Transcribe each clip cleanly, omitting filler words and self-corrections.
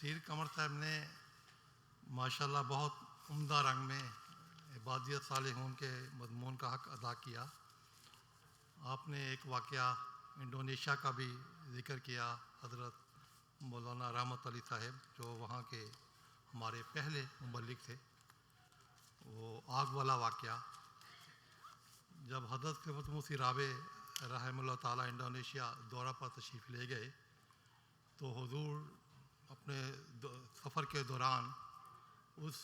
سیر قمر صاحب نے ماشاءاللہ بہت عمدہ رنگ میں عبادیت صالحون کے مضمون کا حق ادا کیا۔ آپ نے ایک واقعہ انڈونیشیا کا بھی ذکر کیا، حضرت مولانا رحمت علی صاحب جو وہاں کے ہمارے پہلے مبلغ تھے، وہ آگ والا واقعہ۔ جب حضرت خدمت موسی رابع رحمہ اللہ تعالیٰ انڈونیشیا دورہ پر تشریف لے گئے تو حضور اپنے سفر کے دوران اس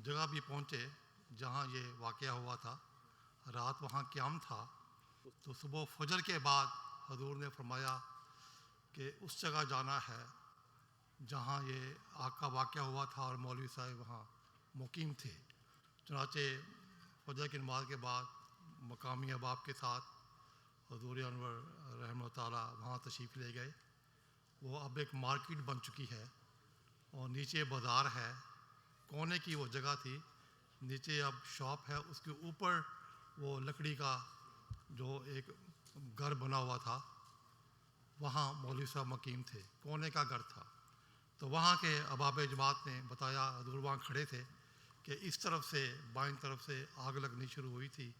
جگہ بھی پہنچے جہاں یہ واقعہ ہوا تھا، رات وہاں قیام تھا۔ تو صبح فجر کے بعد حضور نے فرمایا کہ اس جگہ جانا ہے جہاں یہ آگ کا واقعہ ہوا تھا اور مولوی صاحب وہاں مقیم تھے۔ چنانچہ فجر کی نماز کے بعد مقامی احباب کے ساتھ حضور انور رحمہ تعالیٰ وہاں تشریف لے گئے۔ وہ اب ایک مارکیٹ بن چکی ہے اور نیچے بازار ہے، کونے کی وہ جگہ تھی، نیچے اب شاپ ہے، اس کے اوپر وہ لکڑی کا جو ایک گھر بنا ہوا تھا، وہاں مولوی صاحب مقیم تھے، کونے کا گھر تھا۔ تو وہاں کے احباب جماعت نے بتایا، حضور وہاں کھڑے تھے، کہ اس طرف سے بائیں طرف سے آگ لگنی شروع ہوئی تھی،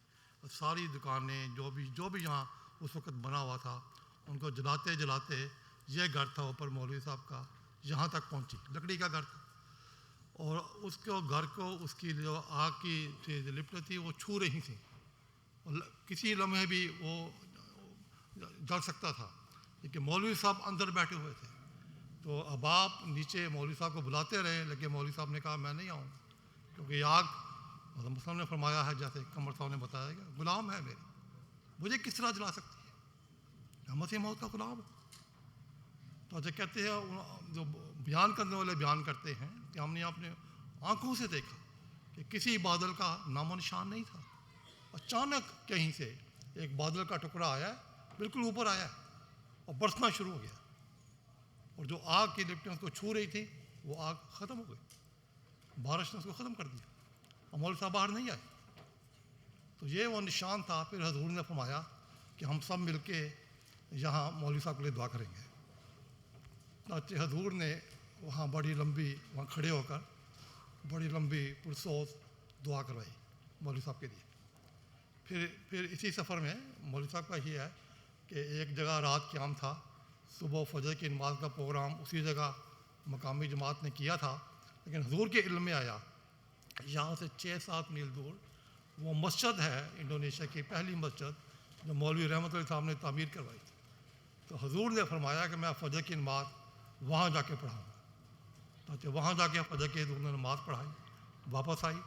ساری دکانیں جو بھی یہاں اس وقت بنا ہوا تھا ان کو جلاتے جلاتے یہ گھر تھا اوپر مولوی صاحب کا، یہاں تک پہنچی، لکڑی کا گھر تھا، اور اس کو گھر کو اس کی جو آگ کی لپٹیں تھی وہ چھو رہی تھیں، کسی لمحے بھی وہ جل سکتا تھا، لیکن مولوی صاحب اندر بیٹھے ہوئے تھے۔ تو احباب نیچے مولوی صاحب کو بلاتے رہے، لیکن مولوی صاحب نے کہا میں نہیں آؤں گا، کیونکہ یہ آگ مسلم نے فرمایا ہے، جیسے قمر صاحب نے بتایا کہ غلام ہے میرے، مجھے کس طرح جلا سکتی ہے، میں مسیح موت کا غلام ہوں۔ تو جو کہتے ہیں، جو بیان کرنے والے بیان کرتے ہیں کہ ہم نے اپنے آنکھوں سے دیکھا کہ کسی بادل کا نام و نشان نہیں تھا، اچانک کہیں سے ایک بادل کا ٹکڑا آیا، بالکل اوپر آیا اور برسنا شروع ہو گیا، اور جو آگ کی لپٹیں اس کو چھو رہی تھی وہ آگ ختم ہو گئی، بارش نے اس کو ختم کر دیا، اور مولوی صاحب باہر نہیں آئے۔ تو یہ وہ نشان تھا۔ پھر حضور نے فرمایا کہ ہم سب مل کے یہاں مولوی صاحب کے لیے دعا کریں گے۔ حضور نے وہاں بڑی لمبی وہاں کھڑے ہو کر بڑی لمبی پرسوز دعا کروائی مولوی صاحب کے لیے۔ پھر اسی سفر میں مولوی صاحب کا یہ ہے کہ ایک جگہ رات قیام تھا، صبح فجر کی نماز کا پروگرام اسی جگہ مقامی جماعت نے کیا تھا، لیکن حضور کے علم میں آیا یہاں سے 6-7 میل دور وہ مسجد ہے، انڈونیشیا کی پہلی مسجد جو مولوی رحمت اللہ صاحب نے تعمیر کروائی تھی۔ تو حضور نے فرمایا کہ میں فجر کی نماز وہاں جا کے پڑھاؤں گا۔ تو وہاں جا کے فجر کی حضور نے نماز پڑھائی، واپس آئی۔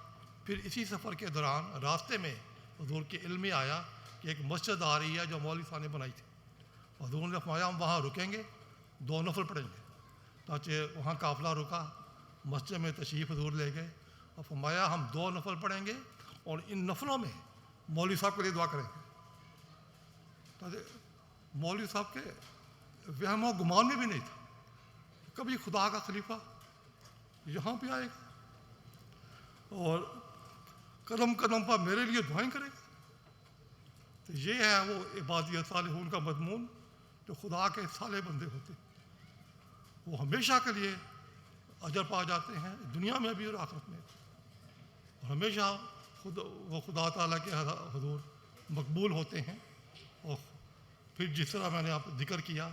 پھر اسی سفر کے دوران راستے میں حضور کے علم میں آیا کہ ایک مسجد آ رہی ہے جو مولوی صاحب نے بنائی تھی۔ حضور نے فرمایا ہم وہاں رکیں گے، 2 نفل پڑھیں گے۔ چنانچہ وہاں قافلہ رکا، مسجد میں تشریف حضور لے گئے اور فرمایا ہم 2 نفل پڑھیں گے اور ان نفلوں میں مولوی صاحب کے لیے دعا کریں گے۔ مولوی صاحب کے وہم و گمان میں بھی نہیں تھا کبھی خدا کا خلیفہ یہاں پہ آئے گا اور قدم قدم پر میرے لیے دعائیں کرے گا۔ تو یہ ہے وہ عبادیت صالحون کا مضمون، جو خدا کے صالح بندے ہوتے ہیں وہ ہمیشہ کے لیے اجر پا جاتے ہیں، دنیا میں بھی اور آخرت میں بھی، اور ہمیشہ وہ خدا تعالیٰ کے حضور مقبول ہوتے ہیں۔ اور پھر جس طرح میں نے آپ کو ذکر کیا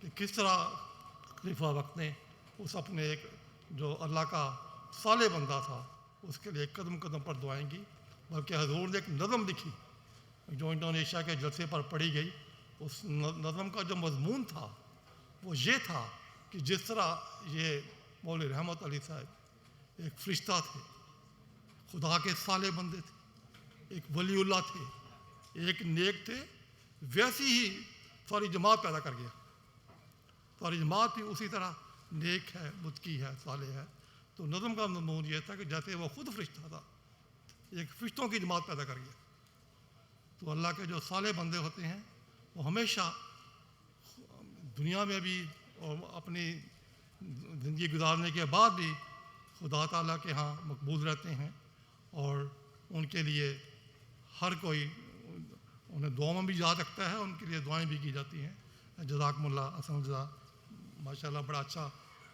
کہ کس طرح خلیفہ وقت نے اس اپنے ایک جو اللہ کا صالح بندہ تھا اس کے لیے قدم قدم پر دعائیں کی، بلکہ حضور نے ایک نظم لکھی جو انڈونیشیا کے جلسے پر پڑھی گئی۔ اس نظم کا جو مضمون تھا وہ یہ تھا کہ جس طرح یہ مولوی رحمت علی صاحب ایک فرشتہ تھے، خدا کے صالح بندے تھے، ایک ولی اللہ تھے، ایک نیک تھے، ویسی ہی ساری جماعت پیدا کر گیا۔ ساری جماعت بھی اسی طرح نیک ہے، متقی ہے، صالح ہے۔ تو نظم کا مضمون یہ تھا کہ جیسے وہ خود فرشتہ تھا، ایک فرشتوں کی جماعت پیدا کر گیا۔ تو اللہ کے جو صالح بندے ہوتے ہیں وہ ہمیشہ دنیا میں بھی اور اپنی زندگی گزارنے کے بعد بھی خدا تعالیٰ کے ہاں مقبول رہتے ہیں، اور ان کے لیے ہر کوئی انہیں دعاؤں میں بھی یاد رکھتا ہے، ان کے لیے دعائیں بھی کی جاتی ہیں۔ جزاکم اللہ، احسن الجزا، ماشاء اللہ بڑا اچھا